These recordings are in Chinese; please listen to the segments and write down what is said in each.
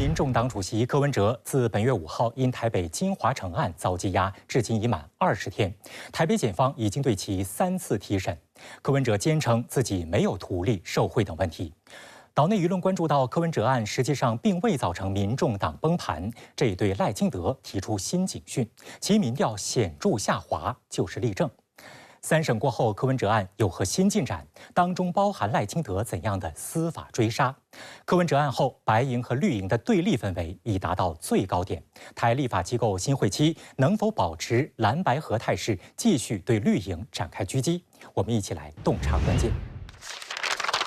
民众党主席柯文哲自本月5号因台北金华城案遭羁押，至今已满20天。台北检方已经对其3次提审。柯文哲坚称自己没有图利、受贿等问题。岛内舆论关注到柯文哲案实际上并未造成民众党崩盘，这也对赖清德提出新警讯，其民调显著下滑就是例证。3审过后，柯文哲案有何新进展？当中包含赖清德怎样的司法追杀？柯文哲案后，白营和绿营的对立氛围已达到最高点。台立法机构新会期能否保持蓝白合态势，继续对绿营展开狙击？我们一起来洞察关键。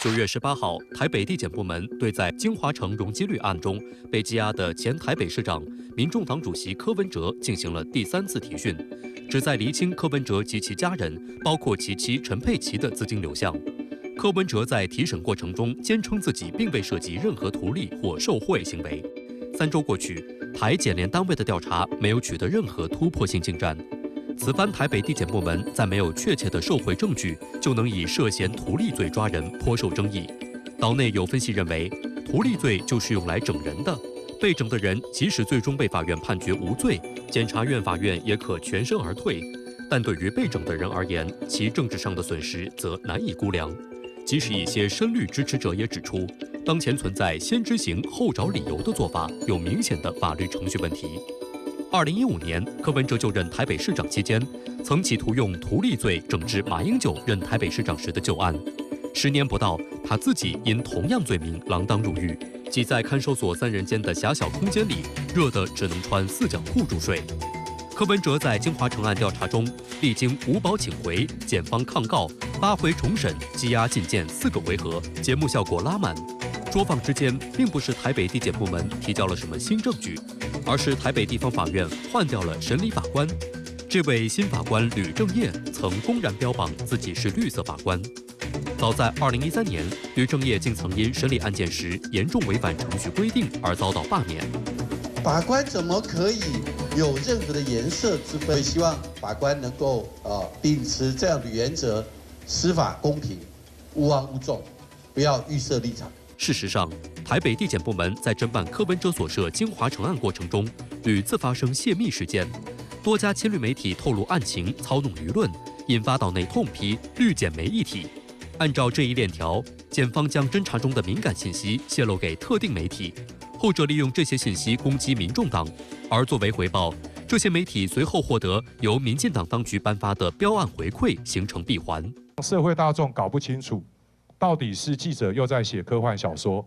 9月18号，台北地检部门对在金华城容积率案中被羁押的前台北市长、民众党主席柯文哲进行了第3次提讯，旨在厘清柯文哲及其家人，包括其妻陈佩琪的资金流向。柯文哲在提审过程中坚称自己并未涉及任何图利或受贿行为。3周过去，台检联单位的调查没有取得任何突破性进展。此番台北地检部门在没有确切的受贿证据就能以涉嫌图利罪抓人，颇受争议。岛内有分析认为，图利罪就是用来整人的，被整的人即使最终被法院判决无罪，检察院、法院也可全身而退。但对于被整的人而言，其政治上的损失则难以估量。即使一些深绿支持者也指出，当前存在先知行后找理由的做法，有明显的法律程序问题。2015年，柯文哲就任台北市长期间，曾企图用图利罪整治马英九任台北市长时的旧案。10年不到，他自己因同样罪名锒铛入狱，挤在看守所3人间的狭小空间里，热得只能穿4角裤入睡。柯文哲在金华城案调查中，历经无保请回、检方抗告、发回重审、羁押禁见4个回合，节目效果拉满。捉放之间，并不是台北地检部门提交了什么新证据，而是台北地方法院换掉了审理法官。这位新法官吕正业曾公然标榜自己是绿色法官。早在2013年，吕正业竟曾因审理案件时严重违反程序规定而遭到罢免。法官怎么可以有任何的颜色之分？希望法官能够秉持这样的原则，司法公平，勿枉勿纵，不要预设立场。事实上，台北地检部门在侦办柯文哲所涉金华城案过程中，屡次发生泄密事件，多家亲绿媒体透露案情，操弄舆论，引发岛内痛批绿检媒一体。按照这一链条，检方将侦查中的敏感信息泄露给特定媒体，后者利用这些信息攻击民众党，而作为回报，这些媒体随后获得由民进党当局颁发的标案回馈，形成闭环。社会大众搞不清楚，到底是记者又在写科幻小说，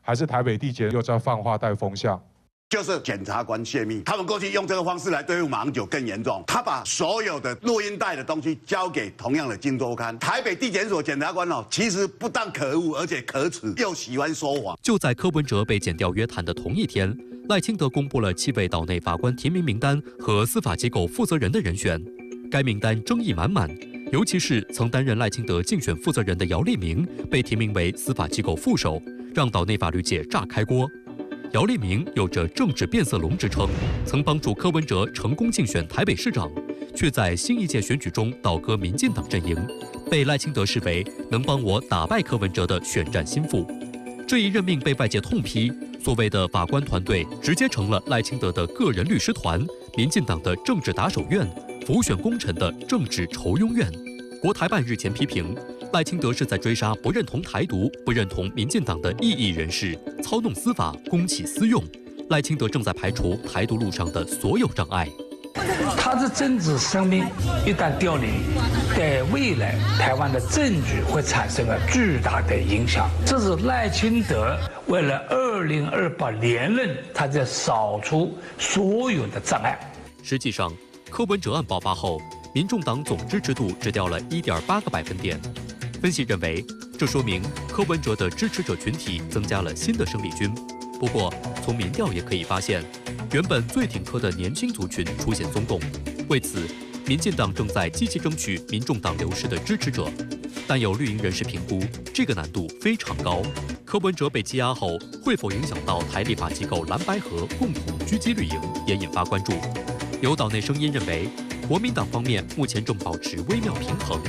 还是台北地检又在放话带风向？就是检察官泄密，他们过去用这个方式来对付马英九更严重。他把所有的录音带的东西交给同样的《镜周刊》。台北地检所检察官其实不但可恶，而且可耻，又喜欢说谎。就在柯文哲被检调约谈的同一天，赖清德公布了7位岛内法官提名名单和司法机构负责人的人选。该名单争议满满，尤其是曾担任赖清德竞选负责人的姚立明被提名为司法机构副手，让岛内法律界炸开锅。姚立明有着政治变色龙之称，曾帮助柯文哲成功竞选台北市长，却在新一届选举中倒戈民进党阵营，被赖清德视为能帮我打败柯文哲的选战心腹。这一任命被外界痛批，所谓的法官团队直接成了赖清德的个人律师团，民进党的政治打手院，辅选功臣的政治酬庸院。国台办日前批评，赖清德是在追杀不认同台独、不认同民进党的异议人士，操弄司法，公器私用。赖清德正在排除台独路上的所有障碍。他的政治生命一旦凋零，对未来台湾的政局会产生了巨大的影响。这是赖清德为了2028连任，他在扫除所有的障碍。实际上，柯文哲案爆发后，民众党总支持度只掉了1.8个百分点。分析认为，这说明柯文哲的支持者群体增加了新的生力军。不过，从民调也可以发现，原本最挺柯的年轻族群出现松动。为此，民进党正在积极争取民众党流失的支持者。但有绿营人士评估，这个难度非常高。柯文哲被羁押后，会否影响到台立法机构蓝白合共同狙击绿营，也引发关注。有岛内声音认为，国民党方面目前正保持微妙平衡，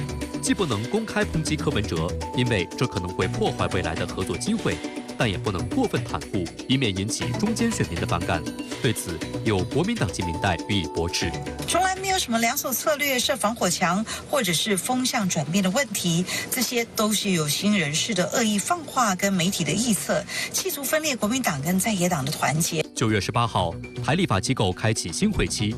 既不能公开抨击柯文哲，因为这可能会破坏未来的合作机会，但也不能过分袒护，以免引起中间选民的反感。对此，有国民党籍民代予以驳斥。从来没有什么两手策略设防火墙，或者是风向转变的问题，这些都是有心人士的恶意放话跟媒体的臆测，企图分裂国民党跟在野党的团结。9月18号，台立法机构开启新会期，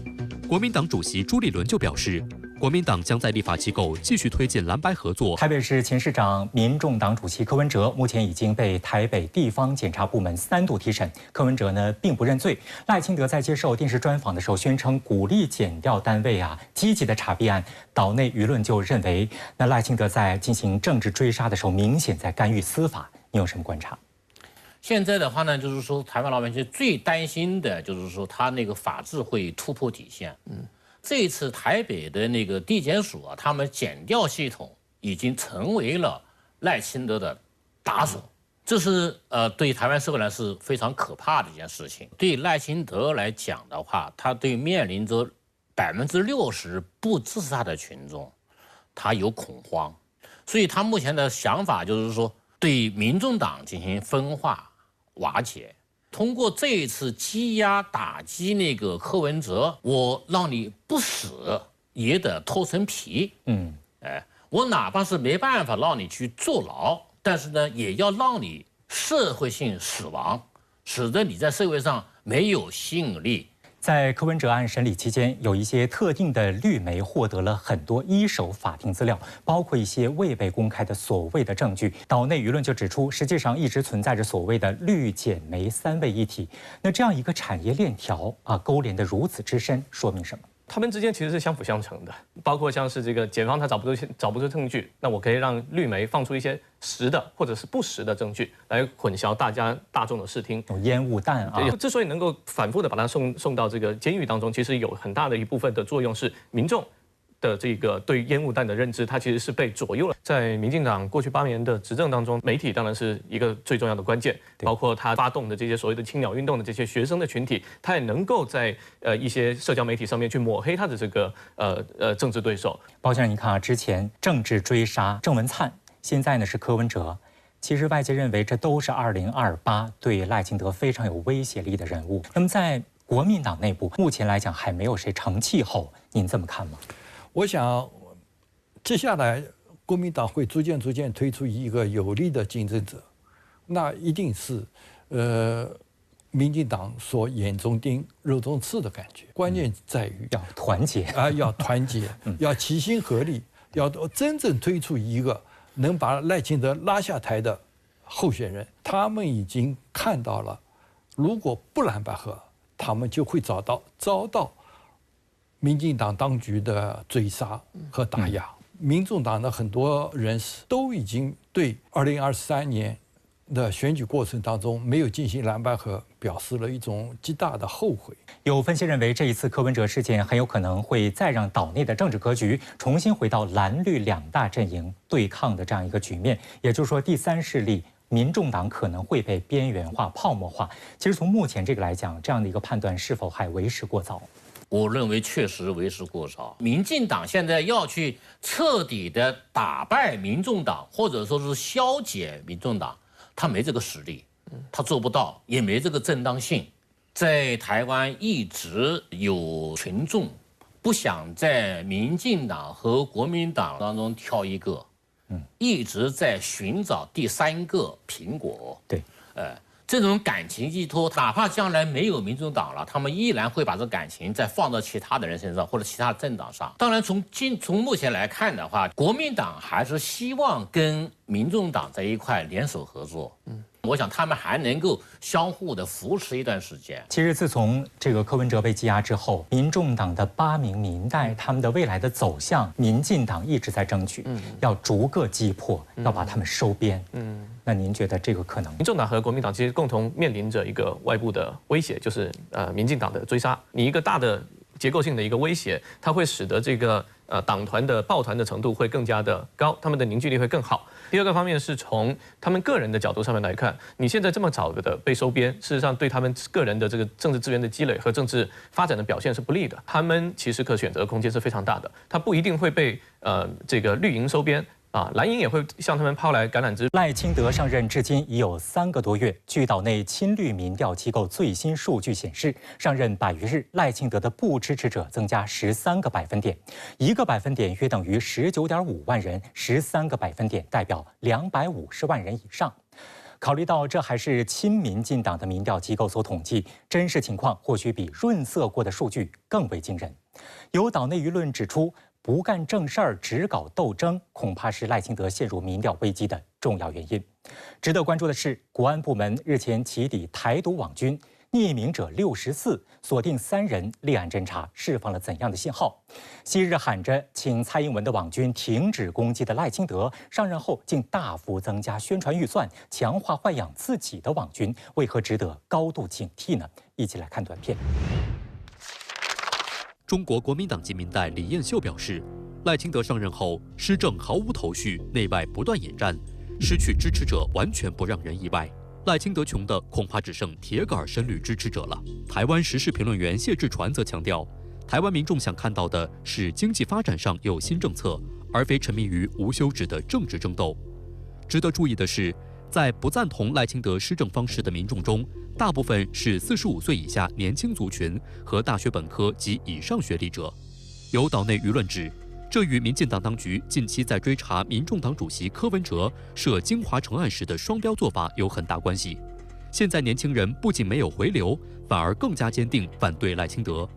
国民党主席朱立伦就表示，国民党将在立法机构继续推进蓝白合作。台北市前市长、民众党主席柯文哲目前已经被台北地方检察部门3度提审。柯文哲呢并不认罪。赖清德在接受电视专访的时候宣称，鼓励检调单位积极的查弊案。岛内舆论就认为，那赖清德在进行政治追杀的时候，明显在干预司法。你有什么观察？现在的话呢，就是说台湾老百姓最担心的就是说他那个法治会突破底线。这一次台北的那个地检署他们检调系统已经成为了赖清德的打手，这是对台湾社会来是非常可怕的一件事情。对赖清德来讲的话，他对面临着60%不支持他的群众，他有恐慌，所以他目前的想法就是说对民众党进行分化瓦解。通过这一次羁押打击那个柯文哲，我让你不死也得脱层皮。我哪怕是没办法让你去坐牢，但是呢，也要让你社会性死亡，使得你在社会上没有吸引力。在柯文哲案审理期间，有一些特定的绿媒获得了很多一手法庭资料，包括一些未被公开的所谓的证据。岛内舆论就指出，实际上一直存在着所谓的绿检媒3位一体。那这样一个产业链条勾连得如此之深，说明什么？他们之间其实是相辅相成的，包括像是这个检方他找不出证据，那我可以让绿媒放出一些实的或者是不实的证据来混淆大众的视听。有烟雾弹之所以能够反复的把它送到这个监狱当中，其实有很大的一部分的作用是民众的这个对烟雾弹的认知，它其实是被左右了。在民进党过去8年的执政当中，媒体当然是一个最重要的关键，包括他发动的这些所谓的青鸟运动的这些学生的群体，他也能够在一些社交媒体上面去抹黑他的这个政治对手。包先生，你看之前政治追杀郑文灿，现在呢是柯文哲。其实外界认为这都是2028对赖清德非常有威胁力的人物。那么在国民党内部，目前来讲还没有谁成气候，您这么看吗？我想，接下来国民党会逐渐推出一个有力的竞争者，那一定是民进党所眼中钉、肉中刺的感觉。关键在于要团结要团结，要齐心合力，要真正推出一个能把赖清德拉下台的候选人。他们已经看到了，如果不蓝白合，他们就会遭到民进党当局的追杀和打压。民众党的很多人士都已经对2023年的选举过程当中没有进行蓝白合表示了一种极大的后悔。有分析认为，这一次柯文哲事件很有可能会再让岛内的政治格局重新回到蓝绿2大阵营对抗的这样一个局面，也就是说，第3势力民众党可能会被边缘化、泡沫化。其实从目前这个来讲，这样的一个判断是否还为时过早？我认为确实为时过早。民进党现在要去彻底的打败民众党，或者说是消解民众党，他没这个实力，他做不到，也没这个正当性。在台湾一直有群众不想在民进党和国民党当中挑一个，一直在寻找第3个苹果。对，这种感情寄托，哪怕将来没有民主党了，他们依然会把这感情再放到其他的人身上或者其他政党上。当然，从目前来看的话，国民党还是希望跟民众党在一块联手合作。我想他们还能够相互的扶持一段时间。其实自从这个柯文哲被羁押之后，民众党的8名民代他们的未来的走向，民进党一直在争取，要逐个击破，要把他们收编。那您觉得这个可能？民众党和国民党其实共同面临着一个外部的威胁，就是民进党的追杀。你一个大的结构性的一个威胁，它会使得这个党团的抱团的程度会更加的高，他们的凝聚力会更好。第二个方面是从他们个人的角度上面来看，你现在这么早的被收编，事实上对他们个人的这个政治资源的积累和政治发展的表现是不利的。他们其实可选择的空间是非常大的，他不一定会被这个绿营收编，蓝营也会向他们抛来橄榄枝。赖清德上任至今已有3个多月，据岛内亲绿民调机构最新数据显示，上任100余日，赖清德的不支持者增加13个百分点，1个百分点约等于19.5万人，13个百分点代表250万人以上。考虑到这还是亲民进党的民调机构所统计，真实情况或许比润色过的数据更为惊人。有岛内舆论指出，不干正事儿，只搞斗争，恐怕是赖清德陷入民调危机的重要原因。值得关注的是，国安部门日前起底台独网军匿名者64，锁定3人，立案侦查，释放了怎样的信号？昔日喊着请蔡英文的网军停止攻击的赖清德，上任后竟大幅增加宣传预算，强化豢养自己的网军，为何值得高度警惕呢？一起来看短片。中国国民党籍民代李彦秀表示，赖清德上任后施政毫无头绪，内外不断引战，失去支持者完全不让人意外。赖清德穷的恐怕只剩铁杆深绿支持者了。台湾时事评论员谢志传则强调，台湾民众想看到的是经济发展上有新政策，而非沉迷于无休止的政治争斗。值得注意的是，在不赞同赖清德施政方式的民众中，大部分是45岁以下年轻族群和大学本科及以上学历者。有岛内舆论指，这与民进党当局近期在追查民众党主席柯文哲涉金华城案时的双标做法有很大关系。现在年轻人不仅没有回流，反而更加坚定反对赖清德。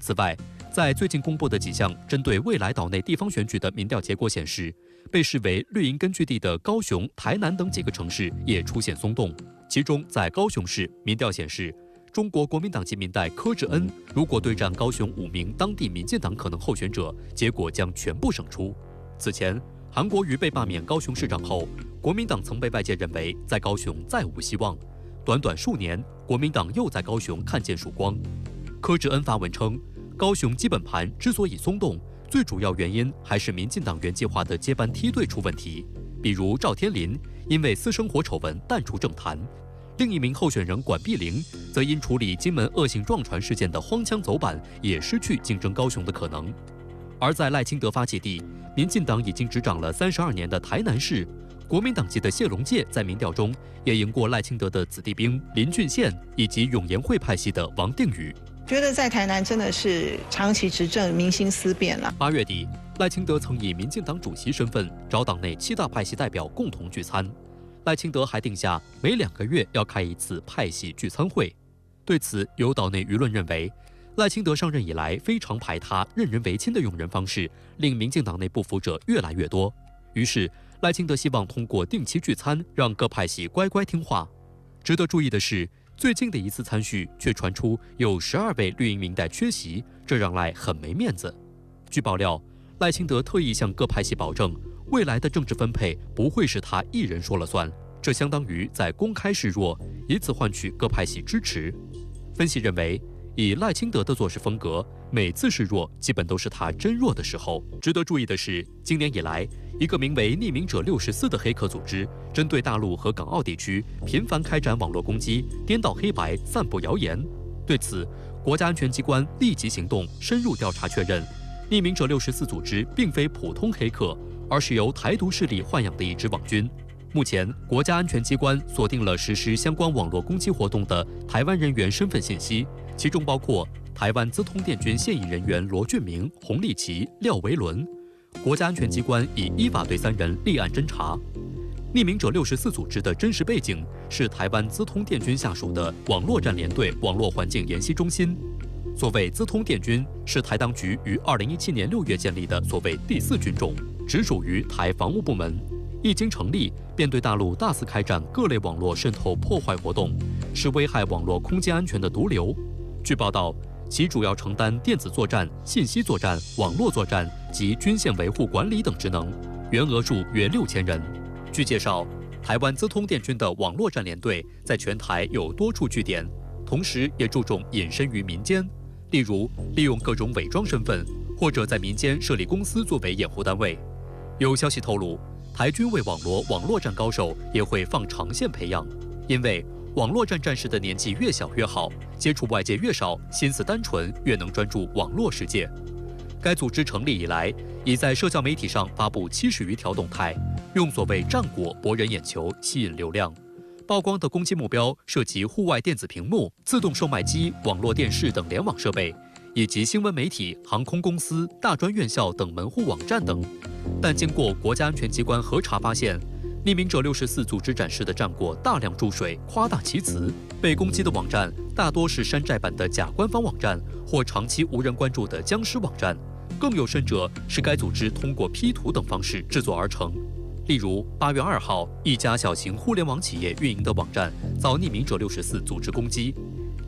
此外，在最近公布的几项针对未来岛内地方选举的民调结果显示，被视为绿营根据地的高雄、台南等几个城市也出现松动。其中，在高雄市，民调显示，中国国民党籍民代柯志恩如果对战高雄5名当地民进党可能候选者，结果将全部胜出。此前，韩国瑜被罢免高雄市长后，国民党曾被外界认为在高雄再无希望。短短数年，国民党又在高雄看见曙光。柯志恩发文称，高雄基本盘之所以松动，最主要原因还是民进党原计划的接班梯队出问题，比如赵天麟因为私生活丑闻淡出政坛。另一名候选人管碧玲则因处理金门恶性撞船事件的荒腔走板，也失去竞争高雄的可能。而在赖清德发起地，民进党已经执掌了32年的台南市，国民党籍的谢龙介在民调中也赢过赖清德的子弟兵林俊宪以及永延会派系的王定宇。觉得在台南真的是长期执政，民心思变了。8月底，赖清德曾以民进党主席身份找党内7大派系代表共同聚餐。赖清德还定下每2个月要开一次派系聚餐会。对此，有岛内舆论认为，赖清德上任以来非常排他、任人唯亲的用人方式，令民进党内不服者越来越多。于是，赖清德希望通过定期聚餐，让各派系乖乖听话。值得注意的是，最近的一次参叙却传出有12位绿营民代缺席，这让赖很没面子。据爆料，赖清德特意向各派系保证，未来的政治分配不会是他一人说了算，这相当于在公开示弱，以此换取各派系支持。分析认为，以赖清德的做事风格，每次示弱基本都是他真弱的时候。值得注意的是，今年以来，一个名为匿名者64的黑客组织，针对大陆和港澳地区频繁开展网络攻击，颠倒黑白，散布谣言。对此，国家安全机关立即行动，深入调查确认，匿名者64组织并非普通黑客，而是由台独势力豢养的一支网军。目前，国家安全机关锁定了实施相关网络攻击活动的台湾人员身份信息，其中包括台湾资通电军现役人员罗俊明、洪立奇、廖维伦。国家安全机关已依法对3人立案侦查。匿名者64组织的真实背景是台湾资通电军下属的网络战联队网络环境研析中心。所谓资通电军，是台当局于2017年6月建立的所谓第4军种，直属于台防务部门。一经成立，便对大陆大肆开展各类网络渗透破坏活动，是危害网络空间安全的毒瘤。据报道，其主要承担电子作战、信息作战、网络作战及军线维护管理等职能，员额数约6000人。据介绍，台湾资通电军的网络战联队在全台有多处据点，同时也注重隐身于民间，例如利用各种伪装身份，或者在民间设立公司作为掩护单位。有消息透露，台军为网络战高手也会放长线培养，因为网络战战士的年纪越小越好，接触外界越少，心思单纯，越能专注网络世界。该组织成立以来，已在社交媒体上发布70余条动态，用所谓战果博人眼球，吸引流量。曝光的攻击目标涉及户外电子屏幕、自动售卖机、网络电视等联网设备，以及新闻媒体、航空公司、大专院校等门户网站等。但经过国家安全机关核查发现，匿名者64组织展示的战果大量注水、夸大其词，被攻击的网站大多是山寨版的假官方网站或长期无人关注的僵尸网站，更有甚者是该组织通过 P 图等方式制作而成。例如，8月2号，一家小型互联网企业运营的网站遭匿名者64组织攻击，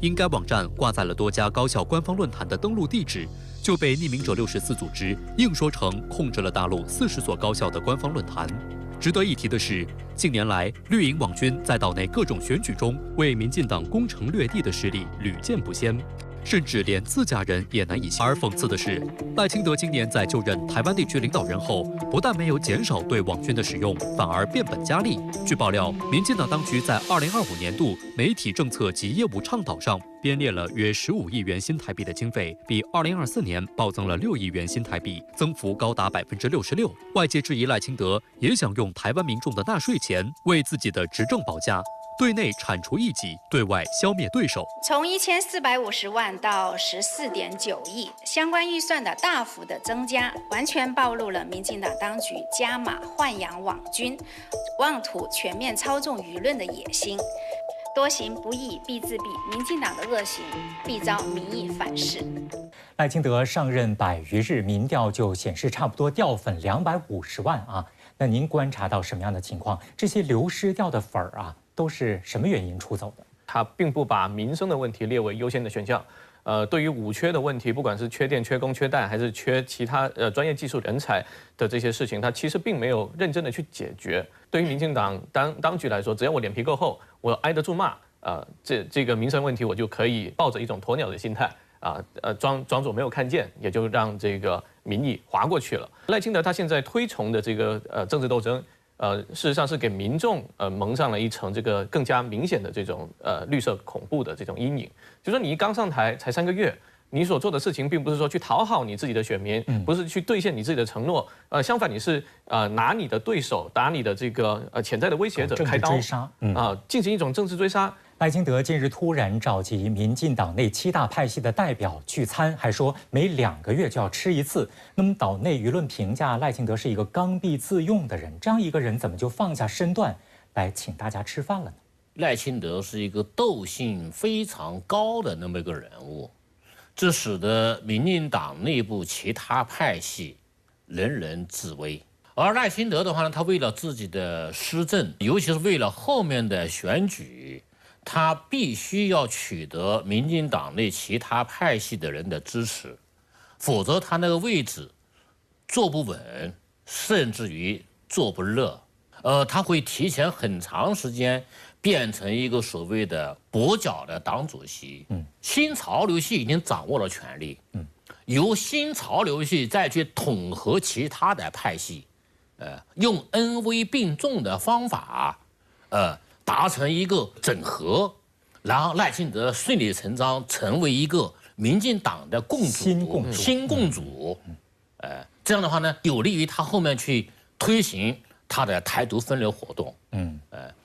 因该网站挂在了多家高校官方论坛的登录地址，就被匿名者64组织硬说成控制了大陆40所高校的官方论坛。值得一提的是，近年来绿营网军在岛内各种选举中为民进党攻城略地的实力屡见不鲜，甚至连自家人也难以信。而讽刺的是，赖清德今年在就任台湾地区领导人后，不但没有减少对网军的使用，反而变本加厉。据爆料，民进党当局在2025年度媒体政策及业务倡导上编列了约15亿元新台币的经费，比2024年暴增了6亿元新台币，增幅高达66%。外界质疑赖清德也想用台湾民众的纳税钱为自己的执政保驾。对内铲除异己，对外消灭对手。从1450万到14.9亿，相关预算的大幅的增加，完全暴露了民进党当局加码豢养网军，妄图全面操纵舆论的野心。多行不义必自毙，民进党的恶行必遭民意反噬。赖清德上任100余日，民调就显示差不多掉粉250万啊。那您观察到什么样的情况？这些流失掉的粉儿啊，都是什么原因出走的？他并不把民生的问题列为优先的选项。对于五缺的问题，不管是缺电、缺工、缺蛋，还是缺其他专业技术人才的这些事情，他其实并没有认真的去解决。对于民进党当局来说，只要我脸皮够厚，我挨得住骂，这个民生问题我就可以抱着一种鸵鸟的心态装作没有看见，也就让这个民意划过去了。赖清德他现在推崇的这个政治斗争。事实上是给民众蒙上了一层这个更加明显的这种绿色恐怖的这种阴影。就说你一刚上台才3个月，你所做的事情并不是说去讨好你自己的选民，不是去兑现你自己的承诺，相反你是拿你的对手，打你的这个潜在的威胁者开刀，进行一种政治追杀。赖清德近日突然召集民进党内7大派系的代表聚餐，还说每2个月就要吃一次。那么岛内舆论评价赖清德是一个刚愎自用的人，这样一个人怎么就放下身段来请大家吃饭了呢？赖清德是一个斗性非常高的那么一个人物，这使得民进党内部其他派系人人自危。而赖清德的话呢，他为了自己的施政，尤其是为了后面的选举，他必须要取得民进党内其他派系的人的支持，否则他那个位置坐不稳，甚至于坐不热。他会提前很长时间变成一个所谓的跛脚的党主席。新潮流系已经掌握了权力，由新潮流系再去统合其他的派系，用恩威并重的方法，达成一个整合，然后赖清德顺理成章成为一个民进党的共主、新共主，这样的话呢，有利于他后面去推行他的台独分流活动，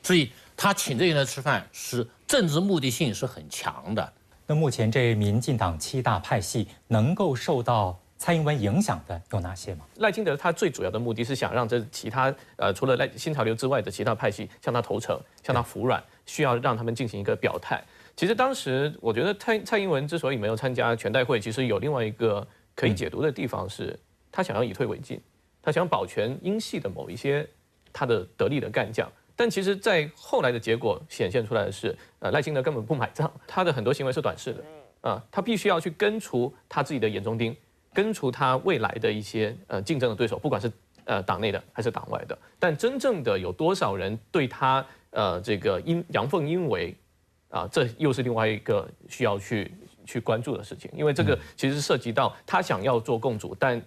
所以他请这些人吃饭是政治目的性是很强的。那目前这民进党7大派系能够受到蔡英文影响的有哪些吗？赖清德他最主要的目的是想让这其他除了新潮流之外的其他派系向他投诚，向他服软，需要让他们进行一个表态。其实当时我觉得蔡英文之所以没有参加全代会，其实有另外一个可以解读的地方是，他想要以退为进，他想保全英系的某一些他的得力的干将。但其实，在后来的结果显现出来的是，赖清德根本不买账，他的很多行为是短视的，他必须要去根除他自己的眼中钉，根除他未来的一些竞争的对手，不管是党内的还是党外的。但真正的有多少人对他这个阳奉阴违这又是另外一个需要去关注的事情，因为这个其实涉及到他想要做共主，但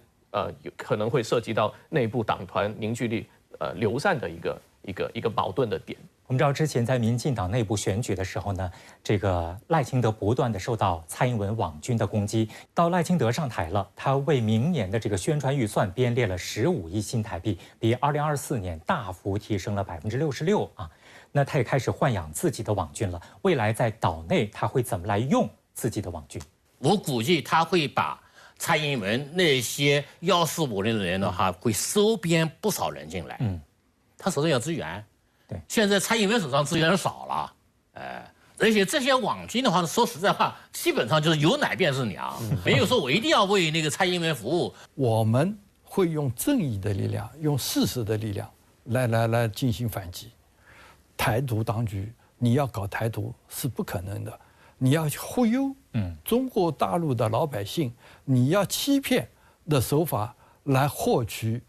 有可能会涉及到内部党团凝聚力流散的一个矛盾的点。我们知道，之前在民进党内部选举的时候呢，这个赖清德不断的受到蔡英文网军的攻击。到赖清德上台了，他为明年的这个宣传预算编列了15亿新台币，比2024年大幅提升了66%啊。那他也开始豢养自己的网军了。未来在岛内他会怎么来用自己的网军？我估计他会把蔡英文那些1450的人的话，会收编不少人进来。他手上有资源。对，现在蔡英文手上资源少了，而且这些网军的话，说实在话，基本上就是有奶便是娘，没有说我一定要为那个蔡英文服务。我们会用正义的力量，用事实的力量来进行反击。台独当局，你要搞台独是不可能的，你要忽悠中国大陆的老百姓，你要欺骗的手法来获取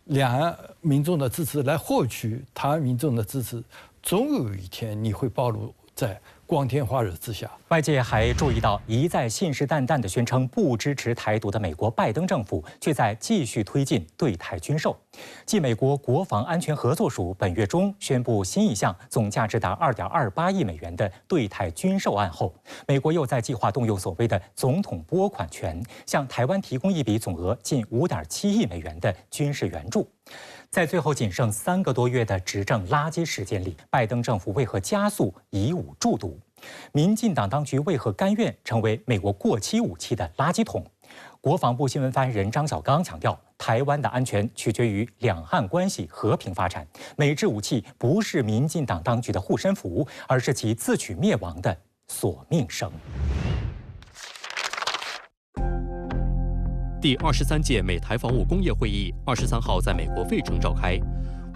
两岸民众的支持，来获取台湾民众的支持，总有一天你会暴露在光天化日之下。外界还注意到，一再信誓旦旦地宣称不支持台独的美国拜登政府，却在继续推进对台军售。继美国国防安全合作署本月中宣布新一项总价值达2.28亿美元的对台军售案后，美国又在计划动用所谓的总统拨款权，向台湾提供一笔总额近5.7亿美元的军事援助。在最后仅剩3个多月的执政垃圾时间里，拜登政府为何加速以武助独？民进党当局为何甘愿成为美国过期武器的垃圾桶？国防部新闻发言人张晓刚强调，台湾的安全取决于两岸关系和平发展，美制武器不是民进党当局的护身符，而是其自取灭亡的索命绳。第23届美台防务工业会议23号在美国费城召开，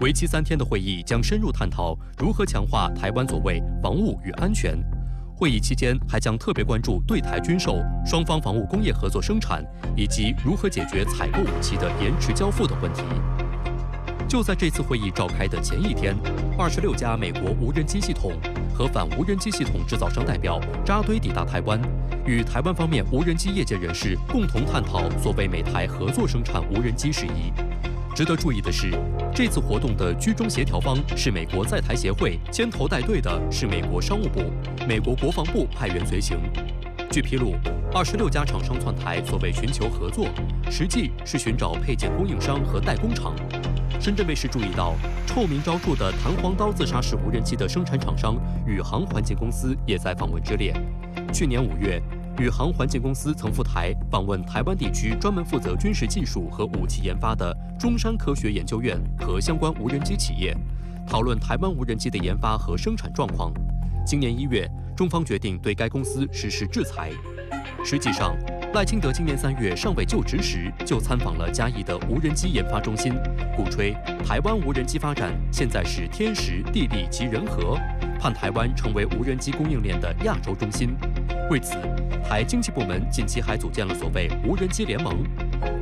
为期3天的会议将深入探讨如何强化台湾所谓防务与安全。会议期间还将特别关注对台军售、双方防务工业合作生产以及如何解决采购武器的延迟交付等问题。就在这次会议召开的前一天，26家美国无人机系统和反无人机系统制造商代表扎堆抵达台湾，与台湾方面无人机业界人士共同探讨所谓美台合作生产无人机事宜。值得注意的是，这次活动的居中协调方是美国在台协会，牵头带队的是美国商务部、美国国防部派员随行。据披露，26家厂商窜台所谓寻求合作，实际是寻找配件供应商和代工厂。深圳卫视注意到，臭名昭著的弹簧刀自杀式无人机的生产厂商宇航环境公司也在访问之列。去年5月，宇航环境公司曾赴台访问台湾地区专门负责军事技术和武器研发的中山科学研究院和相关无人机企业，讨论台湾无人机的研发和生产状况。今年1月，中方决定对该公司实施制裁。实际上，赖清德今年3月尚未就职时，就参访了嘉义的无人机研发中心，鼓吹台湾无人机发展现在是天时地利及人和，盼台湾成为无人机供应链的亚洲中心。为此，台经济部门近期还组建了所谓无人机联盟。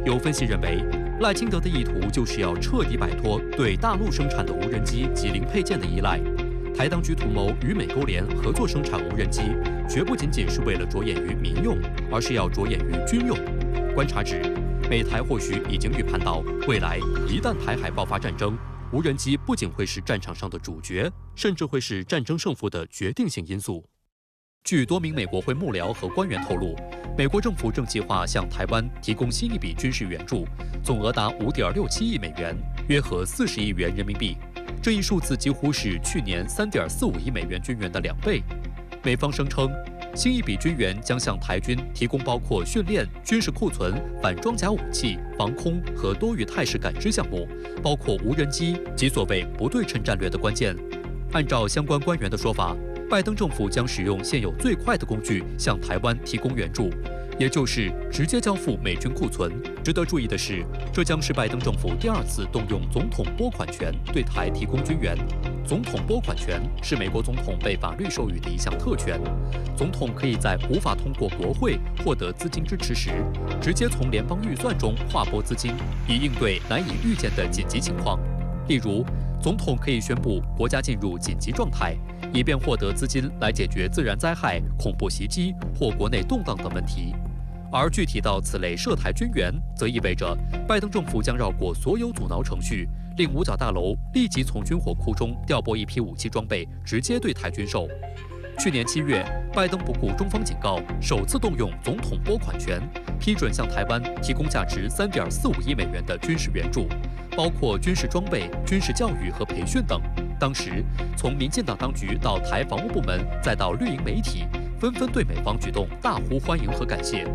有分析认为，赖清德的意图就是要彻底摆脱对大陆生产的无人机及零配件的依赖。台当局图谋与美勾连合作生产无人机，绝不仅仅是为了着眼于民用，而是要着眼于军用。观察指，美台或许已经预判到，未来一旦台海爆发战争，无人机不仅会是战场上的主角，甚至会是战争胜负的决定性因素。据多名美国会幕僚和官员透露，美国政府正计划向台湾提供新一笔军事援助，总额达5.67亿美元，约合40亿元人民币。这一数字几乎是去年3.45亿美元军援的2倍。美方声称，新一笔军援将向台军提供包括训练、军事库存、反装甲武器、防空和多域态势感知项目，包括无人机及所谓不对称战略的关键。按照相关官员的说法，拜登政府将使用现有最快的工具向台湾提供援助，也就是直接交付美军库存。值得注意的是，这将是拜登政府第2次动用总统拨款权对台提供军援。总统拨款权是美国总统被法律授予的一项特权，总统可以在无法通过国会获得资金支持时，直接从联邦预算中划拨资金，以应对难以预见的紧急情况。例如，总统可以宣布国家进入紧急状态，以便获得资金来解决自然灾害、恐怖袭击或国内动荡等问题。而具体到此类涉台军援，则意味着拜登政府将绕过所有阻挠程序，令五角大楼立即从军火库中调拨一批武器装备，直接对台军售。去年7月，拜登不顾中方警告，首次动用总统拨款权，批准向台湾提供价值3.45亿美元的军事援助，包括军事装备、军事教育和培训等。当时，从民进党当局到台防务部门，再到绿营媒体，纷纷对美方举动大呼欢迎和感谢，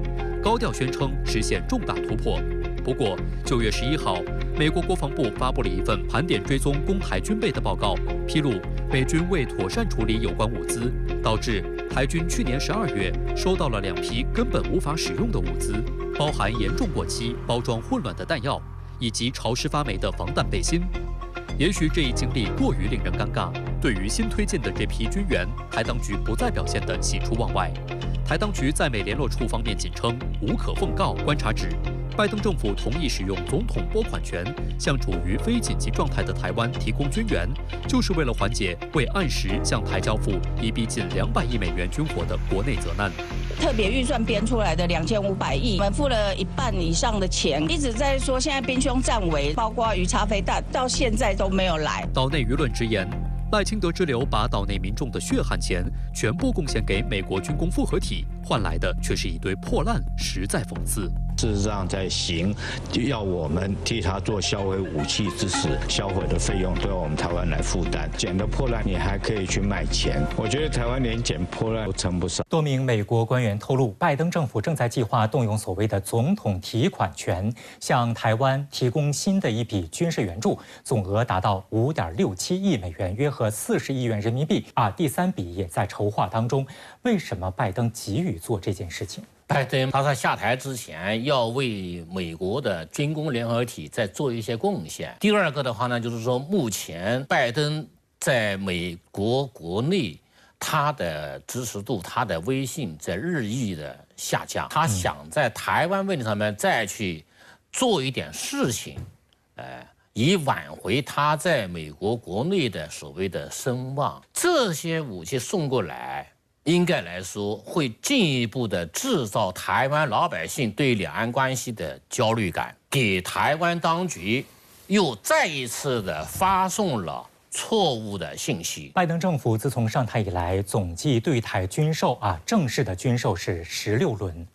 高调宣称实现重大突破。不过，9月11号，美国国防部发布了一份盘点追踪攻台军备的报告，披露美军未妥善处理有关物资，导致台军去年12月收到了2批根本无法使用的物资，包含严重过期、包装混乱的弹药，以及潮湿发霉的防弹背心。也许这一经历过于令人尴尬，对于新推荐的这批军援，台当局不再表现得喜出望外。台当局在美联络处方面仅称无可奉告。观察指，拜登政府同意使用总统拨款权，向处于非紧急状态的台湾提供军援，就是为了缓解未按时向台交付已逼近200亿美元军火的国内责难。特别预算编出来的2500亿，我们付了1半以上的钱，一直在说现在兵凶战危，包括鱼叉飞弹，到现在都没有来。岛内舆论直言，赖清德之流把岛内民众的血汗钱全部贡献给美国军工复合体，换来的却是一堆破烂，实在讽刺。事实上，在行要我们替他做销毁武器之时，销毁的费用都要我们台湾来负担。捡的破烂你还可以去卖钱，我觉得台湾连捡破烂都称不上。多名美国官员透露，拜登政府正在计划动用所谓的总统提款权，向台湾提供新的一笔军事援助，总额达到5.67亿美元，约合40亿元人民币。第3笔也在筹划当中。为什么拜登急于做这件事情？拜登他在下台之前要为美国的军工联合体再做一些贡献。第二个的话呢，就是说目前拜登在美国国内他的支持度、他的威信在日益的下降，他想在台湾问题上面再去做一点事情，以挽回他在美国国内的所谓的声望。这些武器送过来，应该来说会进一步的制造台湾老百姓对两岸关系的焦虑感，给台湾当局又再一次的发送了错误的信息。拜登政府自从上台以来，总计对台军售正式的军售是16轮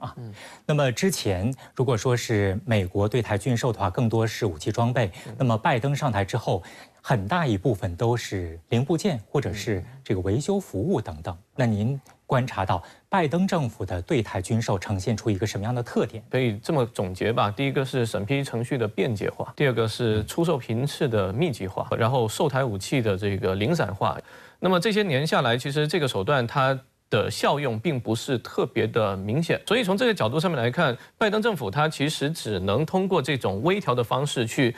那么之前如果说是美国对台军售的话，更多是武器装备。那么拜登上台之后，很大一部分都是零部件或者是这个维修服务等等。那您观察到拜登政府的对台军售呈现出一个什么样的特点？可以这么总结吧，第一个是审批程序的便捷化，第二个是出售频次的密集化，然后售台武器的这个零散化。那么这些年下来，其实这个手段它的效用并不是特别的明显，所以从这个角度上面来看，拜登政府它其实只能通过这种微调的方式去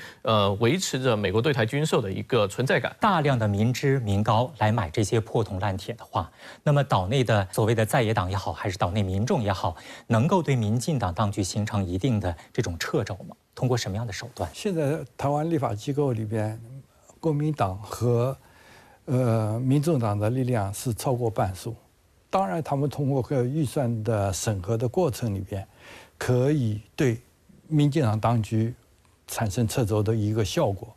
维持着美国对台军售的一个存在感。大量的民脂民膏来买这些破铜烂铁的话，那么岛内的所谓的在野党也好，还是岛内民众也好，能够对民进党当局形成一定的这种掣肘吗？通过什么样的手段？现在台湾立法机构里边，国民党和民众党的力量是超过半数。当然，他们通过预算的审核的过程里边，可以对民进党当局产生掣肘的一个效果。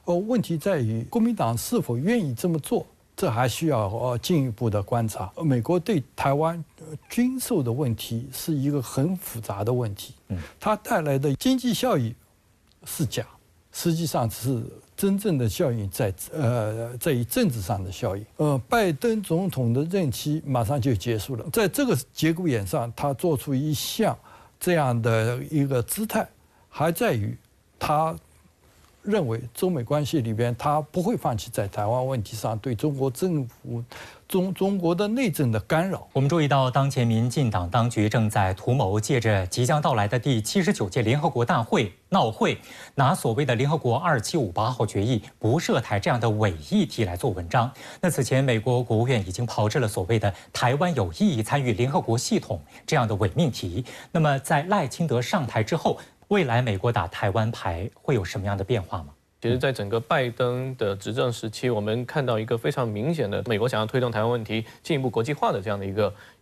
问题在于国民党是否愿意这么做，这还需要进一步的观察。美国对台湾军售的问题是一个很复杂的问题，它带来的经济效益是假，实际上是真正的效应在于政治上的效应。拜登总统的任期马上就结束了，在这个节骨眼上，他做出一项这样的一个姿态，还在于他认为中美关系里边，他不会放弃在台湾问题上对中国政府、中国的内政的干扰。我们注意到，当前民进党当局正在图谋借着即将到来的第79届联合国大会闹会，拿所谓的联合国2758号决议不涉台这样的伪议题来做文章。那此前，美国国务院已经炮制了所谓的台湾有意义参与联合国系统这样的伪命题。那么在赖清德上台之后，未来美国打台湾牌会有什么样的变化吗？其实，在整个拜登的执政时期，我们看到一个非常明显的美国想要推动台湾问题进一步国际化的这样的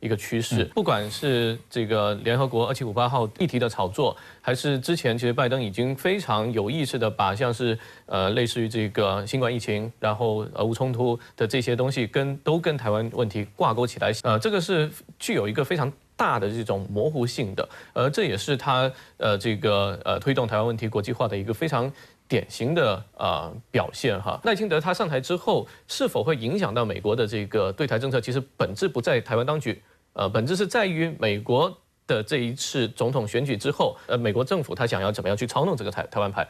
一个趋势。不管是这个联合国2758号议题的炒作，还是之前其实拜登已经非常有意识的把像是类似于这个新冠疫情，然后俄乌冲突的这些东西都跟台湾问题挂钩起来，这个是具有一个非常大的这种模糊性的，这也是他推动台湾问题国际化的一个非常典型的表现哈。赖清德他上台之后，是否会影响到美国的这个对台政策？其实本质不在台湾当局，本质是在于美国的这一次总统选举之后，美国政府他想要怎么样去操弄这个台湾牌。